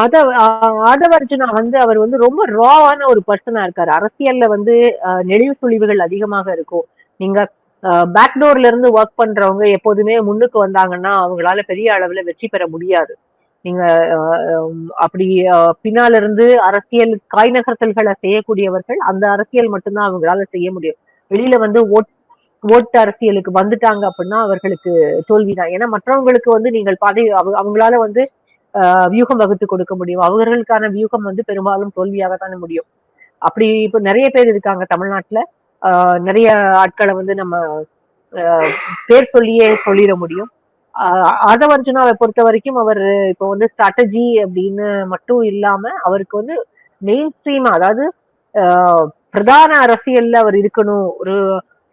அத ஆதவர்ஜுனா அவர் ரொம்ப ராவான ஒரு பர்சனா இருக்காரு. அரசியல்ல நெளிவு சுழிவுகள் அதிகமாக இருக்கும். நீங்க பேக்டோர்ல இருந்து ஒர்க் பண்றவங்க எப்போதுமே முன்னுக்கு வந்தாங்கன்னா அவங்களால பெரிய அளவுல வெற்றி பெற முடியாது. நீங்க அப்படி பின்னால இருந்து அரசியல் காய் நகர்த்தல்களை செய்யக்கூடியவர்கள் அந்த அரசியல் மட்டும்தான் அவங்களால செய்ய முடியும். வெளியில ஓட்டு அரசியலுக்கு வந்துட்டாங்க அப்படின்னா அவர்களுக்கு தோல்விதான். ஏன்னா மற்றவங்களுக்கு நீங்கள் அவங்களால வியூகம் வகுத்து கொடுக்க முடியும். அவர்களுக்கான வியூகம் பெரும்பாலும் தோல்வியாகத்தானே முடியும். அப்படி இப்ப நிறைய பேர் இருக்காங்க தமிழ்நாட்டுல. நிறைய ஆட்களை நம்ம பேர் சொல்லியே சொல்லிட முடியும். ஆதவர்ஜுனாவை பொறுத்த வரைக்கும் அவர் இப்போ ஸ்ட்ராட்டஜி அப்படின்னு மட்டும் இல்லாம அவருக்கு மெயின் ஸ்ட்ரீமா, அதாவது பிரதான அரசியல்ல அவர் இருக்கணும், ஒரு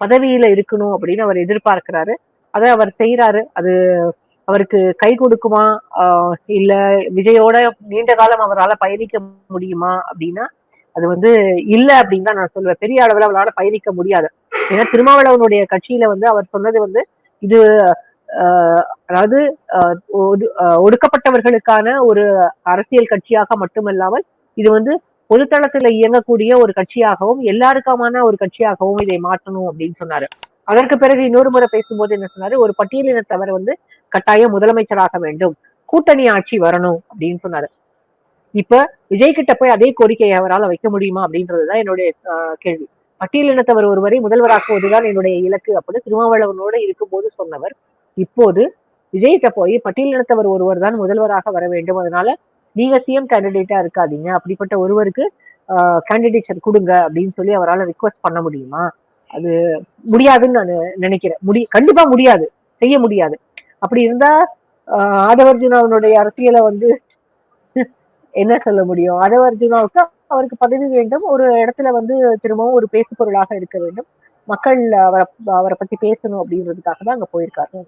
பதவியில இருக்கணும் அப்படின்னு அவர் எதிர்பார்க்கிறாரு. அதை அவர் செய்யறாரு. அது அவருக்கு கை கொடுக்குமா, இல்ல விஜயோட நீண்ட காலம் அவரால் பயணிக்க முடியுமா அப்படின்னா அது இல்ல அப்படின்னு தான் நான் சொல்லுவேன். பெரிய அளவுல அவரால் பயணிக்க முடியாது. ஏன்னா திருமாவளவனுடைய கட்சியில அவர் சொன்னது இது அதாவது ஒடுக்கப்பட்டவர்களுக்கான ஒரு அரசியல் கட்சியாக மட்டுமல்லாமல் இது பொதுத்தளத்துல இயங்கக்கூடிய ஒரு கட்சியாகவும் எல்லாருக்குமான ஒரு கட்சியாகவும் இதை மாற்றணும் அப்படின்னு சொன்னாரு. அதற்கு பிறகு இன்னொரு முறை பேசும்போது என்ன சொன்னாரு, ஒரு பட்டியலினத்தவர் கட்டாயம் முதலமைச்சராக வேண்டும், கூட்டணி ஆட்சி வரணும் அப்படின்னு சொன்னாரு. இப்ப விஜய் கிட்ட போய் அதே கோரிக்கையை அவரால் வைக்க முடியுமா அப்படின்றதுதான் என்னுடைய கேள்வி. பட்டியலினத்தவர் ஒருவரை முதல்வராக்குவதுதான் என்னுடைய இலக்கு அப்படின்னு திருமாவளவனோட இருக்கும்போது சொன்னவர், இப்போது விஜய்கிட்ட போய் பட்டியலினத்தவர் ஒருவர் தான் முதல்வராக வர வேண்டும், அதனால நீங்க சிஎம் கேண்டிடேட்டா இருக்காதீங்க, அப்படிப்பட்ட ஒருவருக்கு கேண்டிடேச்சர் கொடுங்க அப்படின்னு சொல்லி அவரால் ரிக்வெஸ்ட் பண்ண முடியுமா? அது முடியாதுன்னு நான் நினைக்கிறேன். கண்டிப்பா முடியாது, செய்ய முடியாது. அப்படி இருந்தா ஆதவர்ஜுனாவுடைய அரசியலை என்ன சொல்ல முடியும்? ஆதவர்ஜுனாவுக்கு அவருக்கு பதவி வேண்டும், ஒரு இடத்துல திரும்பவும் ஒரு பேசு பொருளாக இருக்க வேண்டும், மக்கள் அவரை பத்தி பேசணும் அப்படின்றதுக்காக தான் அங்க போயிருக்காரு.